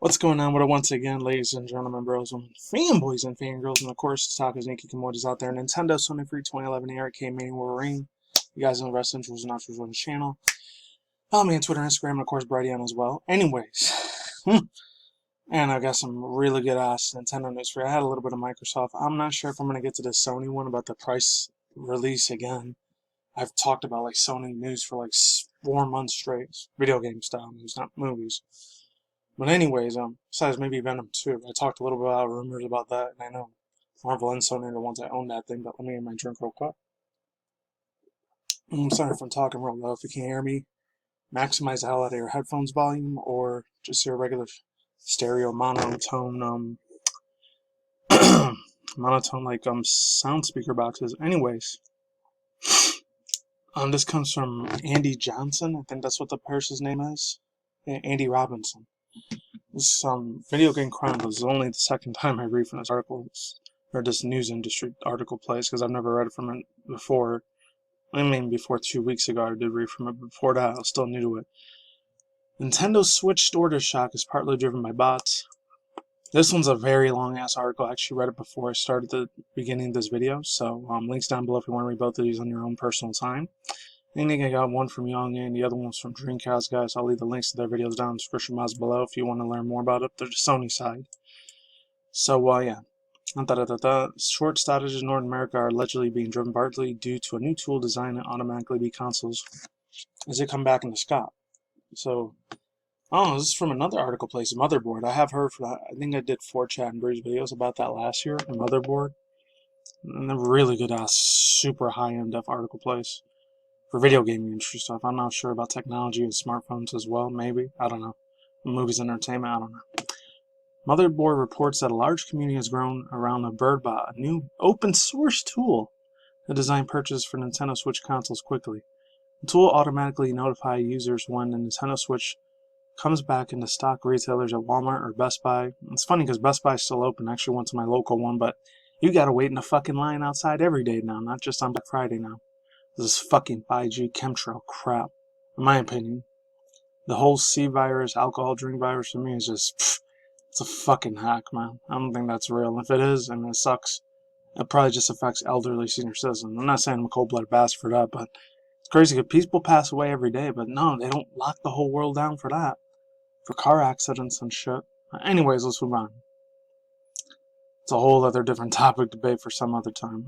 What's going on with it once again, ladies and gentlemen, bros and fanboys and fangirls, and of course, Taka's Nikki Kimoji's out there. Nintendo Sony Free 2011 Arcade Mania Ring. You guys know wrestling rules and not rules on the channel. Follow me on Twitter, Instagram, and of course, Brighteon as well. Anyways, and I got some really good ass Nintendo news for you. I had a little bit of Microsoft. I'm not sure if I'm going to get to the Sony one about the price release again. I've talked about like Sony news for like 4 months straight. Video game style news, not movies. But anyways, besides maybe Venom 2, I talked a little bit about rumors about that, and I know Marvel and Sony are the ones that own that thing, but let me get my drink real quick. I'm sorry if I'm talking real low. If you can't hear me, maximize the hell out of your headphones volume, or just your regular stereo monotone, monotone like sound speaker boxes. Anyways, this comes from Andy Johnson. I think that's what the person's name is. Andy Robinson. This Video Game Chronicles is only the second time I read from this article, or this news industry article plays, because I've never read it from it before. I mean, before 2 weeks ago I did read from it. Before that, I was still new to it. Nintendo Switch order shock is partly driven by bots. This one's a very long-ass article. I actually read it before I started the beginning of this video, so links down below if you want to read both of these on your own personal time. I think I got one from Young and the other one's from Dreamcast, guys. I'll leave the links to their videos down in the description box below if you want to learn more about it. They're the Sony side. So, yeah. Short outages in North America are allegedly being driven partly due to a new tool designed to automatically beat consoles as they come back into stock. So, this is from another article place, Motherboard. I have heard for that. I think I did 4chat and Breeze videos about that last year, in Motherboard. And they're really good ass, super high-end article place. For video gaming industry stuff. I'm not sure about technology and smartphones as well, maybe. I don't know. Movies and entertainment, I don't know. Motherboard reports that a large community has grown around the BirdBot, a new open source tool that designed purchases for Nintendo Switch consoles quickly. The tool automatically notifies users when the Nintendo Switch comes back into stock retailers at Walmart or Best Buy. It's funny because Best Buy is still open. I actually went to my local one, but you gotta wait in a fucking line outside every day now, not just on Black Friday now. This fucking 5G chemtrail crap, in my opinion. The whole C virus, alcohol drink virus, for me is just, it's a fucking hack, man. I don't think that's real. If it is, I mean, it sucks. It probably just affects elderly senior citizens. I'm not saying I'm a cold-blooded bastard for that, but it's crazy because people pass away every day, but no, they don't lock the whole world down for that. For car accidents and shit. Anyways, let's move on. It's a whole other different topic debate for some other time.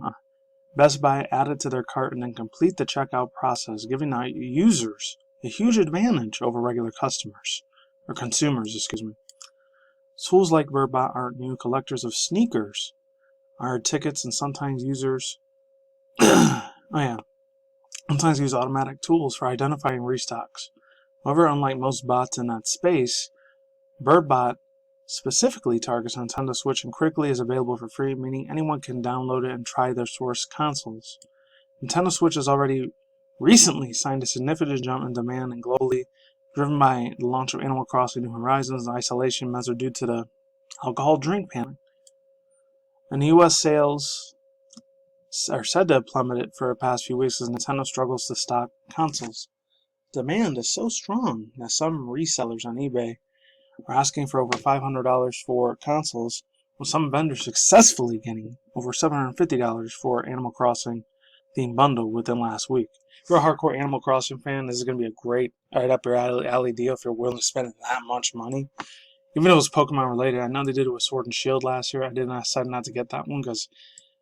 Best Buy added to their cart and then complete the checkout process, giving our users a huge advantage over regular customers, or consumers, excuse me. Tools like BirdBot aren't new collectors of sneakers, are tickets, and sometimes users, sometimes use automatic tools for identifying restocks. However, unlike most bots in that space, BirdBot specifically targets Nintendo Switch and critically is available for free, meaning anyone can download it and try their source consoles. Nintendo Switch has already recently signed a significant jump in demand and globally, driven by the launch of AnimalCrossing New Horizons and isolation measure due to the alcohol drink panic. And US sales are said to have plummeted for the past few weeks as Nintendo struggles to stock consoles. Demand is so strong that some resellers on eBay are asking for over $500 for consoles, with some vendors successfully getting over $750 for Animal Crossing themed bundle within last week. If you're a hardcore Animal Crossing fan, this is going to be a great, right up your alley deal if you're willing to spend that much money. Even though it was Pokemon related, I know they did it with Sword and Shield last year. I decided not to get that one because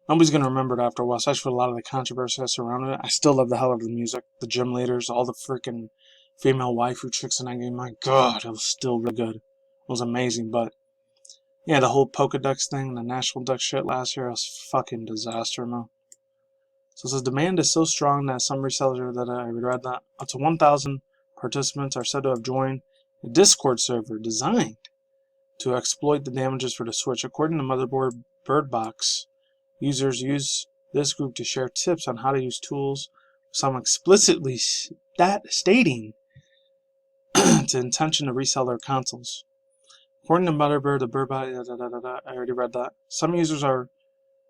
nobody's going to remember it after a while, especially with a lot of the controversy that surrounded it. I still love the hell out of the music, the gym leaders, all the freaking female waifu chicks in that game. My god, it was still really good. It was amazing, but yeah, the whole Pokedex thing, the National Dex shit last year was fucking disaster, man. So it says demand is so strong that some resellers that I read that up to 1,000 participants are said to have joined a Discord server designed to exploit the damages for the Switch. According to Motherboard Birdbox, users use this group to share tips on how to use tools, some explicitly stating to intention to resell their consoles. According to Motherboard, the BirdBot, I already read that. Some users are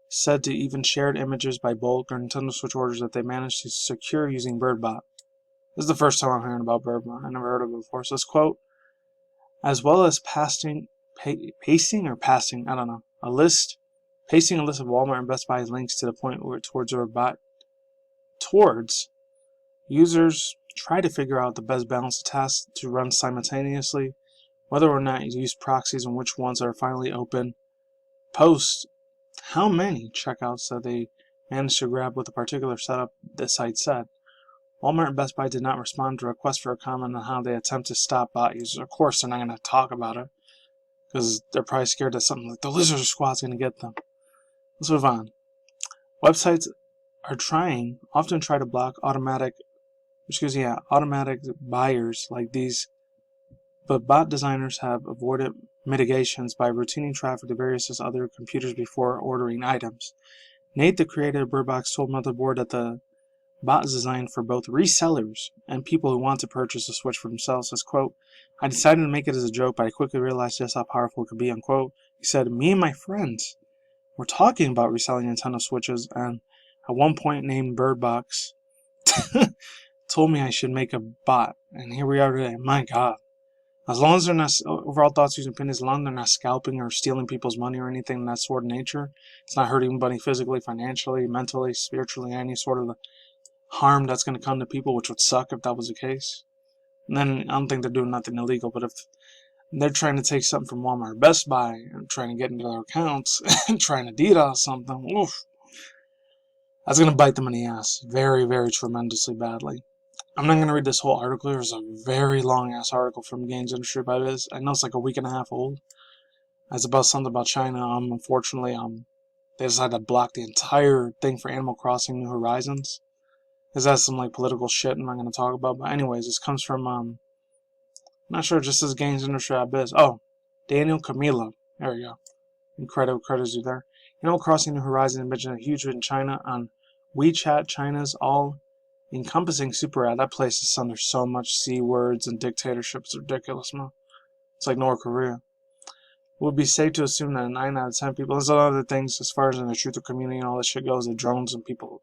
said to even shared images by bulk or Nintendo Switch orders that they managed to secure using BirdBot. This is the first time I'm hearing about BirdBot. I never heard of it before. So this quote, as well as passing pasting or passing, I don't know, pasting a list of Walmart and Best Buy links to the point where towards users try to figure out the best balance of tasks to run simultaneously, whether or not you use proxies and which ones are finally open. Post how many checkouts that they managed to grab with a particular setup, the site said. Walmart and Best Buy did not respond to requests for a comment on how they attempt to stop bot users. Of course, they're not going to talk about it because they're probably scared that something like the Lizard Squad's going to get them. Let's move on. Websites are often try to block automatic buyers like these, but bot designers have avoided mitigations by routing traffic to various other computers before ordering items. Nate, the creator of Bird Box, told Motherboard that the bot is designed for both resellers and people who want to purchase a Switch for themselves. Says, quote, I decided to make it as a joke, but I quickly realized just how powerful it could be, unquote. He said, me and my friends were talking about reselling Nintendo Switches, and at one point named Bird Box told me I should make a bot, and here we are today. My God. As long as they're not, overall thoughts, using opinions, as long as they're not scalping or stealing people's money or anything of that sort of nature, it's not hurting anybody physically, financially, mentally, spiritually, any sort of harm that's going to come to people, which would suck if that was the case. And then I don't think they're doing nothing illegal, but if they're trying to take something from Walmart or Best Buy and trying to get into their accounts and trying to DDoS something, oof, that's going to bite them in the ass very, very tremendously badly. I'm not going to read this whole article. There's a very long-ass article from Games Industry about this. I know it's like a week and a half old. It's about something about China. Unfortunately, they decided to block the entire thing for Animal Crossing New Horizons. This has some like political shit I'm not going to talk about. But anyways, this comes from, I'm not sure, just as Games Industry Abyss. Oh, Daniel Camilo. There we go. And credits you there. Animal Crossing New Horizons mentioned a huge hit in China on WeChat, China's all-encompassing super ad. That place is under so much C words and dictatorship. It's ridiculous, man. It's like North Korea. It would be safe to assume that 9 out of 10 people, there's a lot of other things as far as in the truth of community and all this shit goes, the drones and people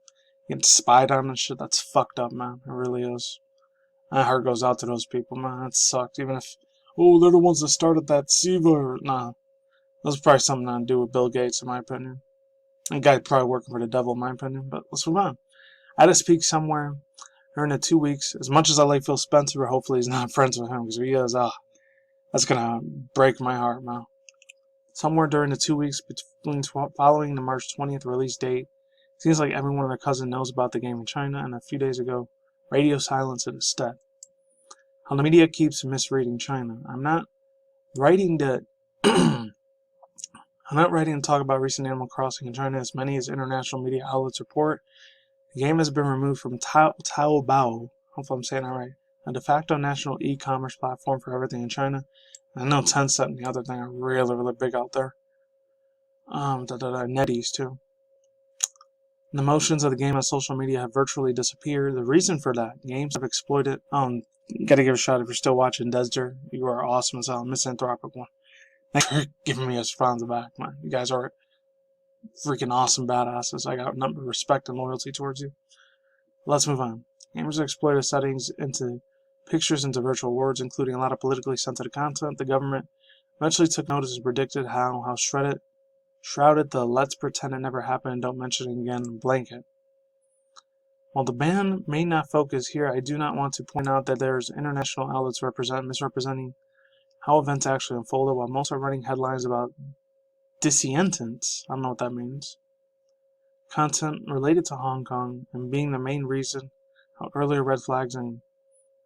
getting spied on and shit, that's fucked up, man. It really is. My heart goes out to those people, man. That sucked. Even if, they're the ones that started that SIVA. Nah. That was probably something to do with Bill Gates, in my opinion. That guy's probably working for the devil, in my opinion. But let's move on. At its peak somewhere during the 2 weeks, as much as I like Phil Spencer, hopefully he's not friends with him, because if he is, that's going to break my heart, man. Somewhere during the 2 weeks following the March 20th release date, seems like everyone and their cousin knows about the game in China, and a few days ago, radio silence it instead. How the media keeps misreading China. I'm not writing to talk about recent Animal Crossing in China, as many as international media outlets report. The game has been removed from Taobao, hopefully I'm saying that right, a de facto national e-commerce platform for everything in China. I know Tencent and the other thing are really, really big out there. NetEase too. The motions of the game on social media have virtually disappeared. The reason for that, games have exploited. Gotta give a shout if you're still watching Desder. You are awesome as hell. Misanthropic one. Thanks for giving me a sponsor back, man. You guys are freaking awesome badasses. I got nothing but respect and loyalty towards you. Let's move on. Gamers have exploited settings into pictures into virtual worlds, including a lot of politically sensitive content. The government eventually took notice and predicted how shrouded the let's pretend it never happened and don't mention it again blanket. While the ban may not focus here, I do not want to point out that there's international outlets misrepresenting how events actually unfolded, while most are running headlines about dissidents. I don't know what that means. Content related to Hong Kong and being the main reason how earlier red flags in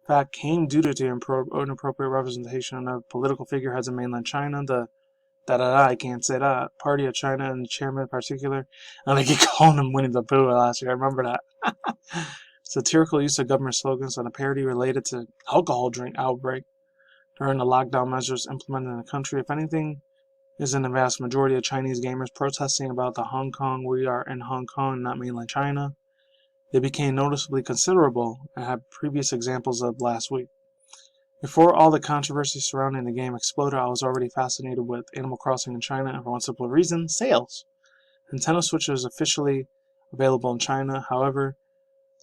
fact came due to inappropriate representation of political figureheads in mainland China, I can't say that, Party of China and the chairman in particular, and they keep calling him Winnie the Pooh last year, I remember that. Satirical use of government slogans and a parody related to alcohol drink outbreak during the lockdown measures implemented in the country. If anything, is in the vast majority of Chinese gamers protesting about the Hong Kong, we are in Hong Kong, not mainland China. They became noticeably considerable and had previous examples of last week. Before all the controversy surrounding the game exploded, I was already fascinated with Animal Crossing in China, and for one simple reason, sales. Nintendo Switch is officially available in China. However,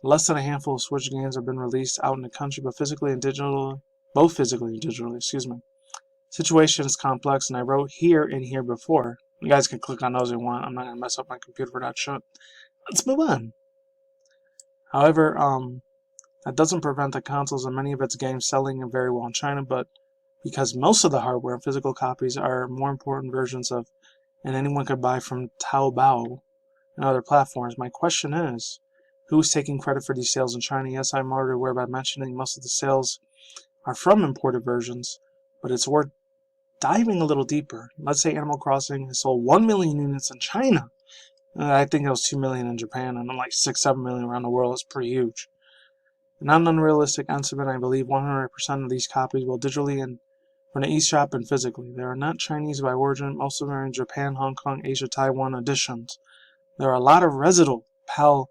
less than a handful of Switch games have been released out in the country, both physically and digitally, Situation is complex, and I wrote here and here before. You guys can click on those if you want. I'm not gonna mess up my computer for that shit. Let's move on. However, that doesn't prevent the consoles and many of its games selling very well in China, but because most of the hardware and physical copies are more important versions of, and anyone could buy from Taobao and other platforms, my question is, who's taking credit for these sales in China? Yes, I'm already aware by mentioning most of the sales are from imported versions, but it's worth diving a little deeper. Let's say Animal Crossing has sold 1 million units in China. I think it was 2 million in Japan, and like 6-7 million around the world. It's pretty huge. Not an unrealistic estimate, I believe 100% of these copies will digitally and from the eShop and physically. They are not Chinese by origin. Most of them are in Japan, Hong Kong, Asia, Taiwan editions. There are a lot of residual PAL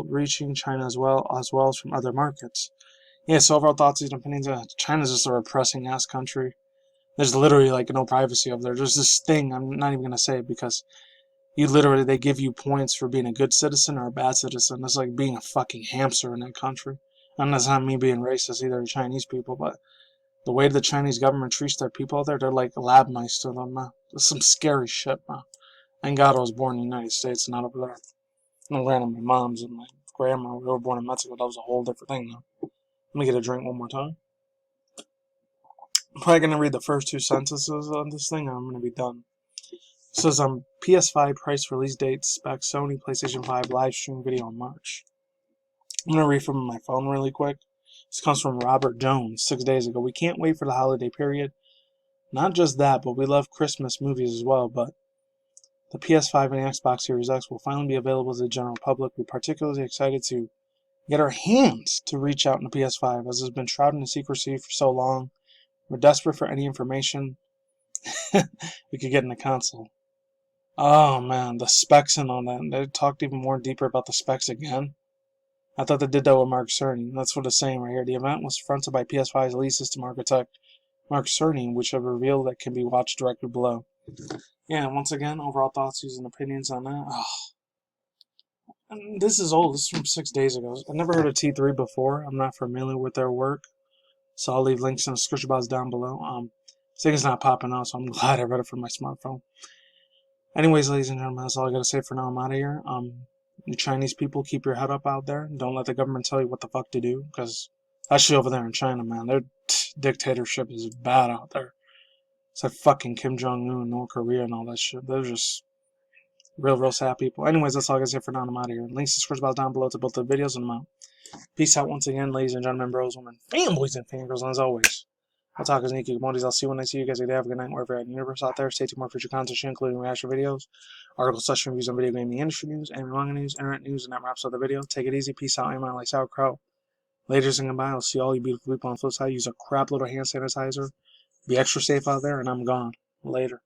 reaching China as well as from other markets. Yeah, so overall thoughts and opinions. China's just a repressing ass country. There's literally like no privacy up there. There's this thing, I'm not even gonna say it because they give you points for being a good citizen or a bad citizen. It's like being a fucking hamster in that country. And that's not me being racist either to Chinese people, but the way the Chinese government treats their people out there, they're like lab mice to them, man. It's some scary shit, man. Thank God I was born in the United States and not over there. No, random, my mom's and my grandma were born in Mexico. That was a whole different thing, though. Let me get a drink one more time. I'm probably going to read the first 2 sentences on this thing, and I'm going to be done. It says, PS5 price release date, specs, Sony PlayStation 5 live stream video in March. I'm going to read from my phone really quick. This comes from Robert Jones 6 days ago. We can't wait for the holiday period. Not just that, but we love Christmas movies as well, but the PS5 and the Xbox Series X will finally be available to the general public. We're particularly excited to get our hands to reach out in the PS5 as it's been shrouded in secrecy for so long. We're desperate for any information we could get in the console. Oh man, the specs and all that. They talked even more deeper about the specs again. I thought they did that with Mark Cerny. That's what it's saying right here. The event was fronted by PS5's lead system architect, Mark Cerny, which have revealed that can be watched directly below. Yeah, once again, overall thoughts, views, and opinions on that. And this is old. This is from 6 days ago. I never heard of T3 before. I'm not familiar with their work. So I'll leave links in the description box down below. This thing is not popping out, so I'm glad I read it from my smartphone. Anyways, ladies and gentlemen, that's all I gotta say for now. I'm out of here. You Chinese people, keep your head up out there. Don't let the government tell you what the fuck to do, because actually over there in China, man, their dictatorship is bad out there. It's like fucking Kim Jong-un, North Korea, and all that shit. They're just real sad people. Anyways, that's all I gotta say for now. I'm out of here. Links in the description box down below to both the videos, and I'm out. Peace out once again, ladies and gentlemen, bros, women, fanboys, and fangirls, and as always, I'll talk as Nikki Commodities. I'll see you when I see you guys. Have a good night, wherever you're at in the universe out there. Stay tuned for more future content, including reaction videos, articles, session reviews on video gaming industry news, anime manga news, internet news, and that wraps up the video. Take it easy. Peace out. I'm like sauerkraut. Laters and goodbye. I'll see all you beautiful people on the flip side. Use a crap load of hand sanitizer. Be extra safe out there, and I'm gone. Later.